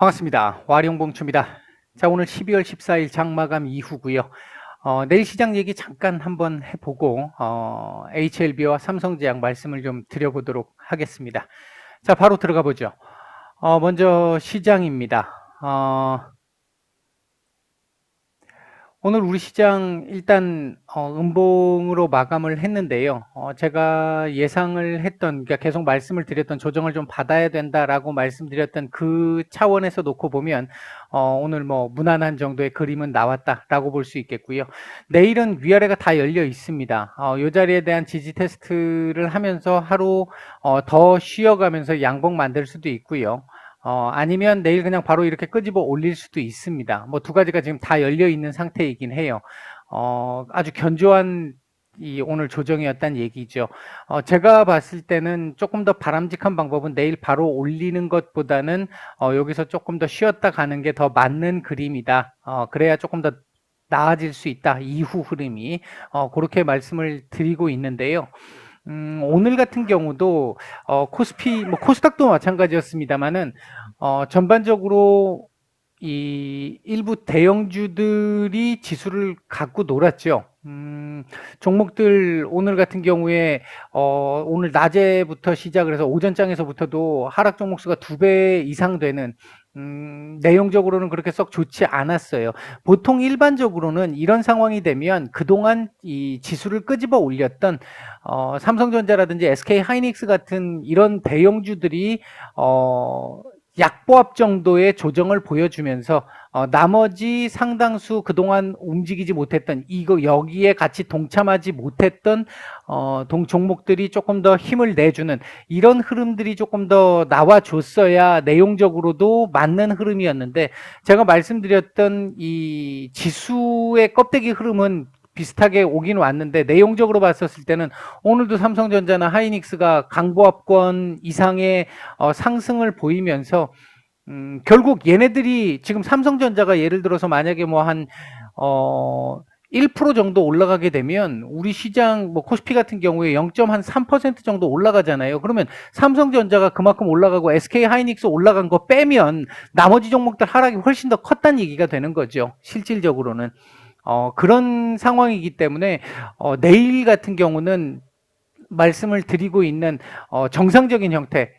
반갑습니다. 와룡봉추입니다. 자, 오늘 12월 14일 장마감 이후고요. 내일 시장 얘기 잠깐 한번 해보고 HLB와 삼성제약 말씀을 좀 드려보도록 하겠습니다. 자, 바로 들어가 보죠. 먼저 시장입니다. 오늘 우리 시장 일단 음봉으로 마감을 했는데요. 제가 예상을 했던, 그러니까 계속 말씀을 드렸던 조정을 좀 받아야 된다라고 말씀드렸던 그 차원에서 놓고 보면 오늘 뭐 무난한 정도의 그림은 나왔다라고 볼 수 있겠고요. 내일은 위아래가 다 열려 있습니다. 이 자리에 대한 지지 테스트를 하면서 하루 더 쉬어가면서 양봉 만들 수도 있고요. 아니면 내일 그냥 바로 이렇게 끄집어 올릴 수도 있습니다. 뭐 두 가지가 지금 다 열려 있는 상태이긴 해요. 아주 견조한 오늘 조정이었단 얘기죠. 제가 봤을 때는 조금 더 바람직한 방법은 내일 바로 올리는 것보다는 여기서 조금 더 쉬었다 가는 게 더 맞는 그림이다. 그래야 조금 더 나아질 수 있다. 이후 흐름이. 그렇게 말씀을 드리고 있는데요. 오늘 같은 경우도 코스피, 뭐 코스닥도 마찬가지였습니다만은 전반적으로 이 일부 대형주들이 지수를 갖고 놀았죠. 종목들 오늘 같은 경우에 오늘 낮에부터 시작을 해서 오전장에서부터도 하락 종목 수가 2배 이상 되는 내용적으로는 그렇게 썩 좋지 않았어요. 보통 일반적으로는 이런 상황이 되면 그동안 이 지수를 끄집어 올렸던 삼성전자라든지 SK 하이닉스 같은 이런 대형주들이 약보합 정도의 조정을 보여주면서 나머지 상당수 그동안 움직이지 못했던 여기에 같이 동참하지 못했던 종목들이 조금 더 힘을 내주는 이런 흐름들이 조금 더 나와줬어야 내용적으로도 맞는 흐름이었는데, 제가 말씀드렸던 이 지수의 껍데기 흐름은 비슷하게 오긴 왔는데 내용적으로 봤었을 때는 오늘도 삼성전자나 하이닉스가 강보합권 이상의 상승을 보이면서 결국 얘네들이 지금 삼성전자가 예를 들어서 만약에 뭐 한 1% 정도 올라가게 되면 우리 시장 뭐 코스피 같은 경우에 0.3% 정도 올라가잖아요. 그러면 삼성전자가 그만큼 올라가고 SK 하이닉스 올라간 거 빼면 나머지 종목들 하락이 훨씬 더 컸다는 얘기가 되는 거죠. 실질적으로는. 그런 상황이기 때문에 내일 같은 경우는 말씀을 드리고 있는 정상적인 형태,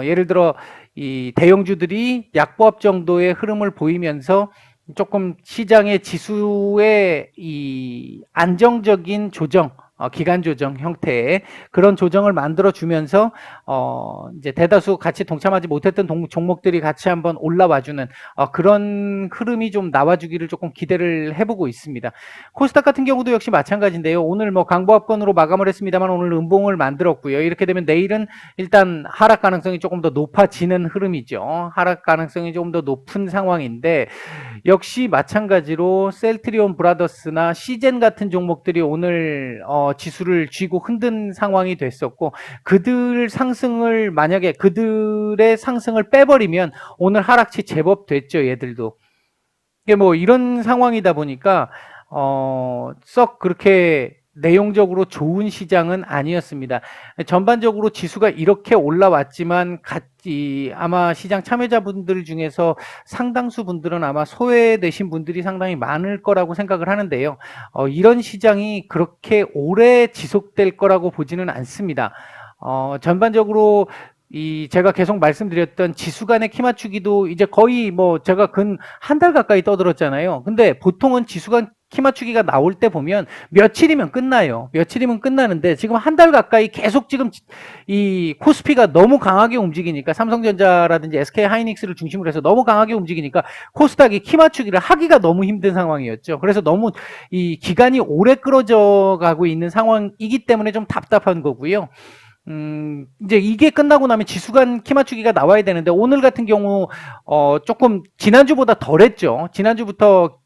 예를 들어 이 대형주들이 약보합 정도의 흐름을 보이면서 조금 시장의 지수의 이 안정적인 조정, 기간 조정 형태의 그런 조정을 만들어 주면서 이제 대다수 같이 동참하지 못했던 종목들이 같이 한번 올라와주는 그런 흐름이 좀 나와주기를 조금 기대를 해보고 있습니다. 코스닥 같은 경우도 역시 마찬가지인데요. 오늘 뭐 강보합권으로 마감을 했습니다만 오늘 음봉을 만들었고요. 이렇게 되면 내일은 일단 하락 가능성이 조금 더 높아지는 흐름이죠. 하락 가능성이 조금 더 높은 상황인데, 역시 마찬가지로 셀트리온 브라더스나 시젠 같은 종목들이 오늘 지수를 쥐고 흔든 상황이 됐었고, 만약에 그들의 상승을 빼버리면 오늘 하락치 제법 됐죠, 얘들도. 이게 뭐 이런 상황이다 보니까 썩 그렇게 내용적으로 좋은 시장은 아니었습니다. 전반적으로 지수가 이렇게 올라왔지만 아마 시장 참여자분들 중에서 상당수 분들은 아마 소외되신 분들이 상당히 많을 거라고 생각을 하는데요. 이런 시장이 그렇게 오래 지속될 거라고 보지는 않습니다. 전반적으로 제가 계속 말씀드렸던 지수 간의 키 맞추기도 이제 거의 뭐 제가 근 한 달 가까이 떠들었잖아요. 근데 보통은 지수 간 키 맞추기가 나올 때 보면 며칠이면 끝나요. 며칠이면 끝나는데 지금 한 달 가까이 계속 지금 이 코스피가 너무 강하게 움직이니까, 삼성전자라든지 SK 하이닉스를 중심으로 해서 너무 강하게 움직이니까 코스닥이 키 맞추기를 하기가 너무 힘든 상황이었죠. 그래서 너무 이 기간이 오래 끌어져 가고 있는 상황이기 때문에 좀 답답한 거고요. 이제 이게 끝나고 나면 지수간 키 맞추기가 나와야 되는데, 오늘 같은 경우, 조금 지난주보다 덜 했죠. 지난주부터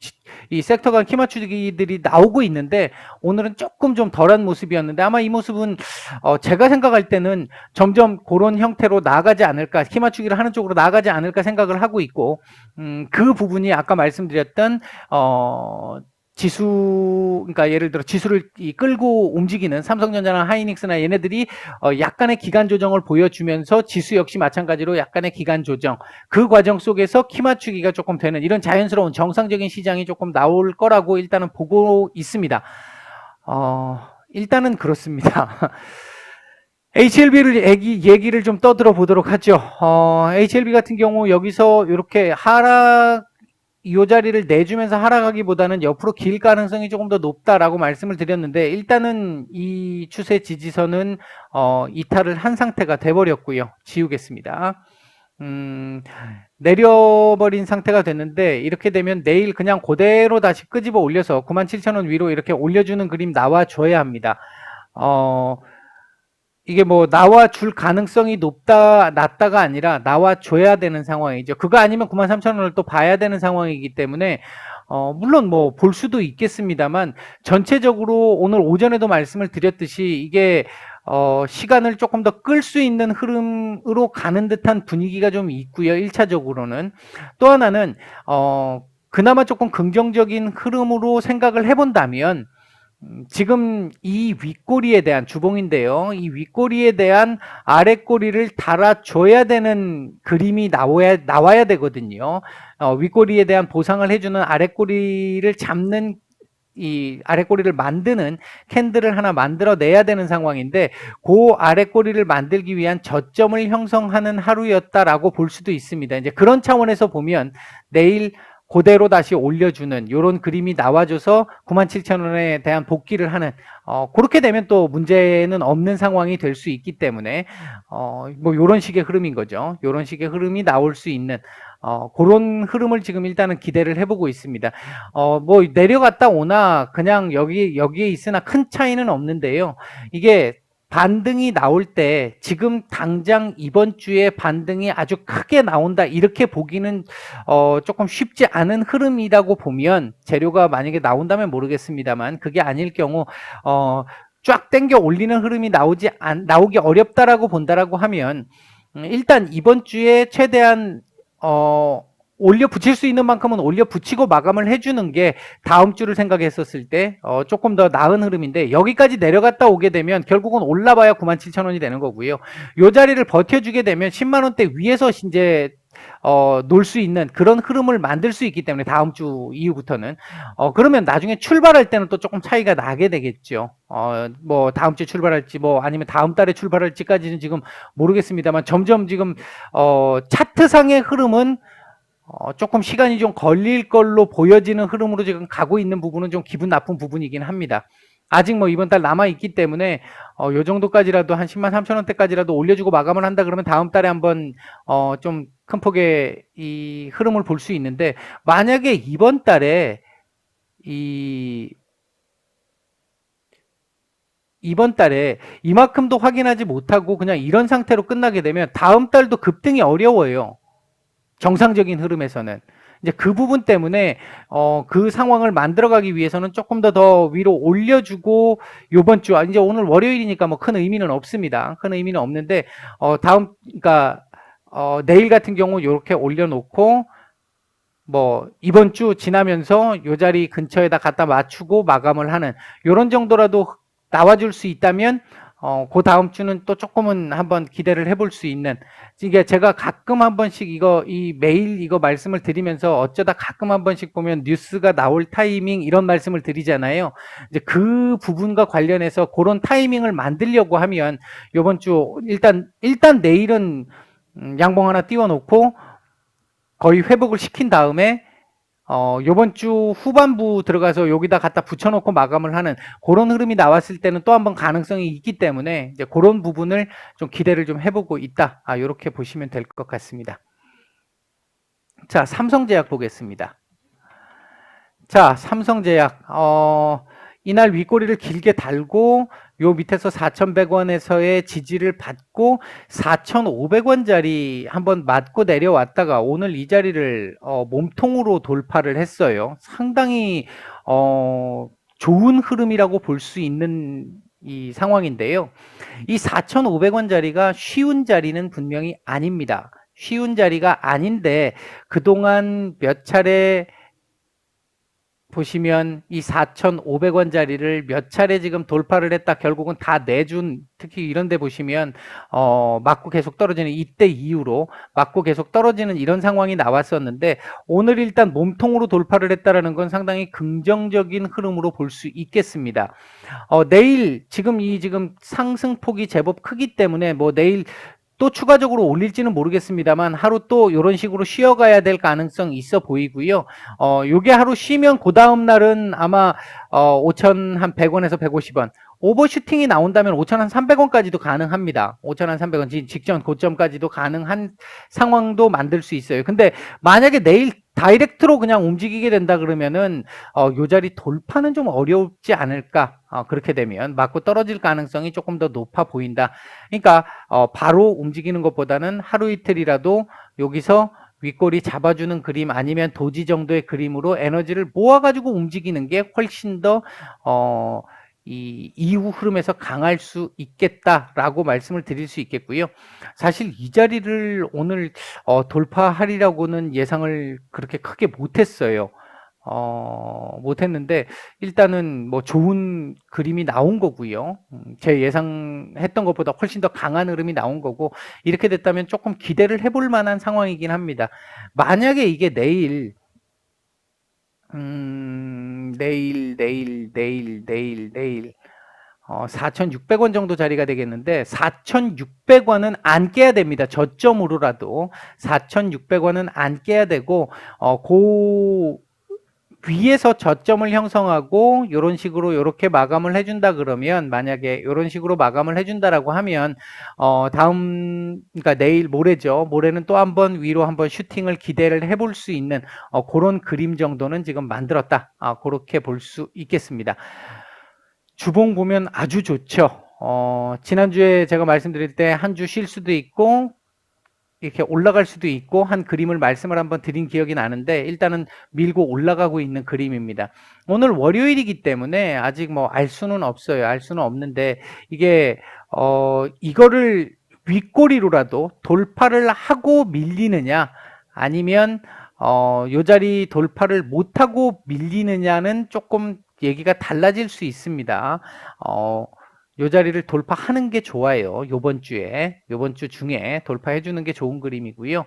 이 섹터 간 키 맞추기들이 나오고 있는데, 오늘은 조금 좀 덜한 모습이었는데, 아마 이 모습은, 제가 생각할 때는 점점 그런 형태로 나아가지 않을까, 키 맞추기를 하는 쪽으로 나아가지 않을까 생각을 하고 있고, 그 부분이 아까 말씀드렸던, 그러니까 예를 들어 지수를 끌고 움직이는 삼성전자나 하이닉스나 얘네들이 약간의 기간 조정을 보여주면서 지수 역시 마찬가지로 약간의 기간 조정, 그 과정 속에서 키 맞추기가 조금 되는 이런 자연스러운 정상적인 시장이 조금 나올 거라고 일단은 보고 있습니다. 일단은 그렇습니다. HLB를 얘기를 좀 떠들어 보도록 하죠. HLB 같은 경우 여기서 이렇게 이 자리를 내주면서 하락하기보다는 옆으로 길 가능성이 조금 더 높다라고 말씀을 드렸는데, 일단은 이 추세 지지선은 이탈을 한 상태가 돼버렸고요. 지우겠습니다. 내려버린 상태가 됐는데, 이렇게 되면 내일 그냥 그대로 다시 끄집어 올려서 97,000원 위로 이렇게 올려주는 그림 나와줘야 합니다. 이게 뭐 나와줄 가능성이 낮다가 아니라 나와줘야 되는 상황이죠. 그거 아니면 93,000원을 또 봐야 되는 상황이기 때문에 물론 뭐 볼 수도 있겠습니다만, 전체적으로 오늘 오전에도 말씀을 드렸듯이 이게 시간을 조금 더 끌 수 있는 흐름으로 가는 듯한 분위기가 좀 있고요. 1차적으로는. 또 하나는 그나마 조금 긍정적인 흐름으로 생각을 해본다면, 지금 이 윗꼬리에 대한 주봉인데요. 이 윗꼬리에 대한 아랫꼬리를 달아줘야 되는 그림이 나와야 되거든요. 윗꼬리에 대한 보상을 해주는 아랫꼬리를 잡는, 이 아랫꼬리를 만드는 캔들을 하나 만들어내야 되는 상황인데, 그 아랫꼬리를 만들기 위한 저점을 형성하는 하루였다라고 볼 수도 있습니다. 이제 그런 차원에서 보면 내일 그대로 다시 올려주는 이런 그림이 나와줘서 97,000원에 대한 복귀를 하는, 그렇게 되면 또 문제는 없는 상황이 될 수 있기 때문에 뭐 이런 식의 흐름인 거죠. 이런 식의 흐름이 나올 수 있는 그런 흐름을 지금 일단은 기대를 해보고 있습니다. 뭐 내려갔다 오나 그냥 여기에 있으나 큰 차이는 없는데요. 이게 반등이 나올 때 지금 당장 이번 주에 반등이 아주 크게 나온다 이렇게 보기는 조금 쉽지 않은 흐름이라고 보면, 재료가 만약에 나온다면 모르겠습니다만 그게 아닐 경우 쫙 당겨 올리는 흐름이 나오기 어렵다라고 본다라고 하면, 일단 이번 주에 최대한 올려 붙일 수 있는 만큼은 올려 붙이고 마감을 해주는 게 다음 주를 생각했었을 때 조금 더 나은 흐름인데, 여기까지 내려갔다 오게 되면 결국은 올라봐야 97,000원이 되는 거고요. 이 자리를 버텨주게 되면 10만원대 위에서 이제 놀 수 있는 그런 흐름을 만들 수 있기 때문에 다음 주 이후부터는 그러면 나중에 출발할 때는 또 조금 차이가 나게 되겠죠. 뭐 다음 주에 출발할지 뭐 아니면 다음 달에 출발할지까지는 지금 모르겠습니다만, 점점 지금 차트상의 흐름은 조금 시간이 좀 걸릴 걸로 보여지는 흐름으로 지금 가고 있는 부분은 좀 기분 나쁜 부분이긴 합니다. 아직 뭐 이번 달 남아있기 때문에 요 정도까지라도 한 103,000원대까지라도 올려주고 마감을 한다 그러면 다음 달에 한번 좀 큰 폭의 이 흐름을 볼 수 있는데, 만약에 이번 달에 이만큼도 확인하지 못하고 그냥 이런 상태로 끝나게 되면 다음 달도 급등이 어려워요. 정상적인 흐름에서는. 이제 그 부분 때문에 그 상황을 만들어가기 위해서는 조금 더 위로 올려주고, 요번 주 이제 오늘 월요일이니까 뭐 큰 의미는 없습니다. 큰 의미는 없는데 그러니까 내일 같은 경우 이렇게 올려놓고 뭐 이번 주 지나면서 요 자리 근처에다 갖다 맞추고 마감을 하는 요런 정도라도 나와줄 수 있다면 그 다음 주는 또 조금은 한번 기대를 해볼 수 있는, 이게 제가 가끔 한 번씩 매일 이거 말씀을 드리면서 어쩌다 가끔 한 번씩 보면 뉴스가 나올 타이밍 이런 말씀을 드리잖아요. 이제 그 부분과 관련해서 그런 타이밍을 만들려고 하면 요번 주 일단 내일은 양봉 하나 띄워놓고 거의 회복을 시킨 다음에 요번 주 후반부 들어가서 여기다 갖다 붙여놓고 마감을 하는 그런 흐름이 나왔을 때는 또 한번 가능성이 있기 때문에 이제 그런 부분을 좀 기대를 좀 해보고 있다. 이렇게 보시면 될 것 같습니다. 자, 삼성제약 보겠습니다. 자, 삼성제약 이날 윗꼬리를 길게 달고 요 밑에서 4,100원에서의 지지를 받고 4,500원짜리 한번 맞고 내려왔다가 오늘 이 자리를 몸통으로 돌파를 했어요. 상당히 좋은 흐름이라고 볼 수 있는 이 상황인데요. 이 4,500원짜리가 쉬운 자리는 분명히 아닙니다. 쉬운 자리가 아닌데 그동안 몇 차례 보시면 이 4,500원짜리를 몇 차례 지금 돌파를 했다 결국은 다 내준, 특히 이런 데 보시면 맞고 계속 떨어지는, 이때 이후로 맞고 계속 떨어지는 이런 상황이 나왔었는데, 오늘 일단 몸통으로 돌파를 했다라는 건 상당히 긍정적인 흐름으로 볼 수 있겠습니다. 내일 지금 상승폭이 제법 크기 때문에 뭐 내일 또 추가적으로 올릴지는 모르겠습니다만 하루 또 이런 식으로 쉬어가야 될 가능성이 있어 보이고요. 요게 하루 쉬면 그 다음 날은 아마 5,100원에서 150원 오버슈팅이 나온다면 5,300원까지도 가능합니다. 5,300원 직전 고점까지도 가능한 상황도 만들 수 있어요. 근데 만약에 내일 다이렉트로 그냥 움직이게 된다 그러면은 요 자리 돌파는 좀 어렵지 않을까. 그렇게 되면 맞고 떨어질 가능성이 조금 더 높아 보인다. 그러니까 바로 움직이는 것보다는 하루 이틀이라도 여기서 윗꼬리 잡아주는 그림 아니면 도지 정도의 그림으로 에너지를 모아가지고 움직이는 게 훨씬 더 이 이후 흐름에서 강할 수 있겠다라고 말씀을 드릴 수 있겠고요. 사실 이 자리를 오늘 돌파하리라고는 예상을 그렇게 크게 못했어요. 못했는데 일단은 뭐 좋은 그림이 나온 거고요. 제 예상했던 것보다 훨씬 더 강한 흐름이 나온 거고, 이렇게 됐다면 조금 기대를 해볼 만한 상황이긴 합니다. 만약에 이게 내일 4,600원 정도 자리가 되겠는데, 4,600원은 안 깨야 됩니다. 저점으로라도 4,600원은 안 깨야 되고, 위에서 저점을 형성하고 이런 식으로 이렇게 마감을 해준다 그러면, 만약에 이런 식으로 마감을 해준다라고 하면 그러니까 내일 모레죠. 모레는 또 한번 위로 한번 슈팅을 기대를 해볼 수 있는 그런 그림 정도는 지금 만들었다. 그렇게 볼 수 있겠습니다. 주봉 보면 아주 좋죠. 지난주에 제가 말씀드릴 때 한 주 쉴 수도 있고 이렇게 올라갈 수도 있고 한 그림을 말씀을 한번 드린 기억이 나는데, 일단은 밀고 올라가고 있는 그림입니다. 오늘 월요일이기 때문에 아직 뭐 알 수는 없어요. 알 수는 없는데 이게 이거를 윗꼬리로라도 돌파를 하고 밀리느냐 아니면 요 자리 돌파를 못하고 밀리느냐는 조금 얘기가 달라질 수 있습니다. 요 자리를 돌파하는 게 좋아요. 요번 주 중에 돌파해 주는 게 좋은 그림이고요.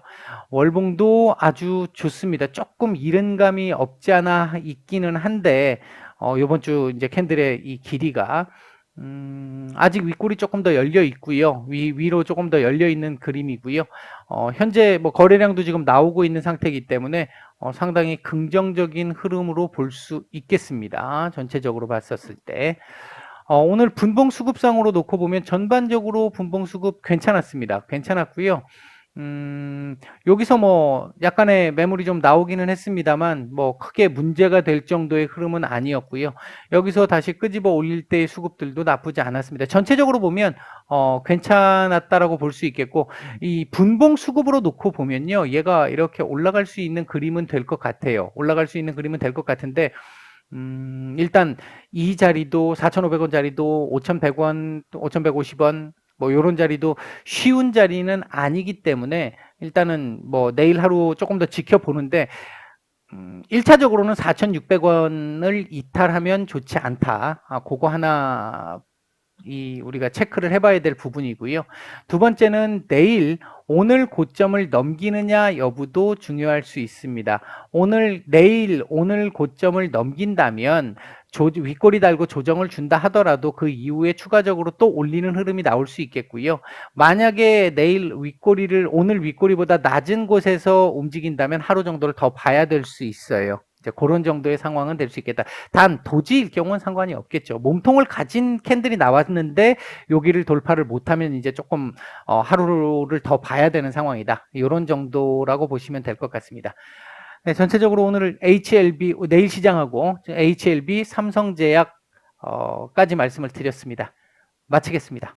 월봉도 아주 좋습니다. 조금 이른 감이 없지 않아 있기는 한데 요번 주 이제 캔들의 이 길이가 아직 윗골이 조금 더 열려 있고요. 위로 조금 더 열려 있는 그림이고요. 현재 뭐 거래량도 지금 나오고 있는 상태이기 때문에 상당히 긍정적인 흐름으로 볼 수 있겠습니다. 전체적으로 봤었을 때. 오늘 분봉 수급상으로 놓고 보면 전반적으로 분봉 수급 괜찮았습니다. 괜찮았고요. 여기서 뭐 약간의 매물이 좀 나오기는 했습니다만 뭐 크게 문제가 될 정도의 흐름은 아니었고요. 여기서 다시 끄집어 올릴 때의 수급들도 나쁘지 않았습니다. 전체적으로 보면 괜찮았다라고 볼 수 있겠고, 이 분봉 수급으로 놓고 보면요, 얘가 이렇게 올라갈 수 있는 그림은 될 것 같아요. 올라갈 수 있는 그림은 될 것 같은데, 일단 이 자리도 4,500원 자리도 5,100원, 5,150원 뭐 요런 자리도 쉬운 자리는 아니기 때문에 일단은 뭐 내일 하루 조금 더 지켜보는데, 1차적으로는 4,600원을 이탈하면 좋지 않다. 그거 하나 우리가 체크를 해봐야 될 부분이고요. 두 번째는 오늘 고점을 넘기느냐 여부도 중요할 수 있습니다. 오늘 고점을 넘긴다면 윗꼬리 달고 조정을 준다 하더라도 그 이후에 추가적으로 또 올리는 흐름이 나올 수 있겠고요. 만약에 오늘 윗꼬리보다 낮은 곳에서 움직인다면 하루 정도를 더 봐야 될 수 있어요. 이제 그런 정도의 상황은 될 수 있겠다. 단 도지일 경우는 상관이 없겠죠. 몸통을 가진 캔들이 나왔는데 여기를 돌파를 못하면 이제 조금 하루를 더 봐야 되는 상황이다. 이런 정도라고 보시면 될 것 같습니다. 네, 전체적으로 오늘 HLB 내일 시장하고 HLB 삼성제약까지 말씀을 드렸습니다. 마치겠습니다.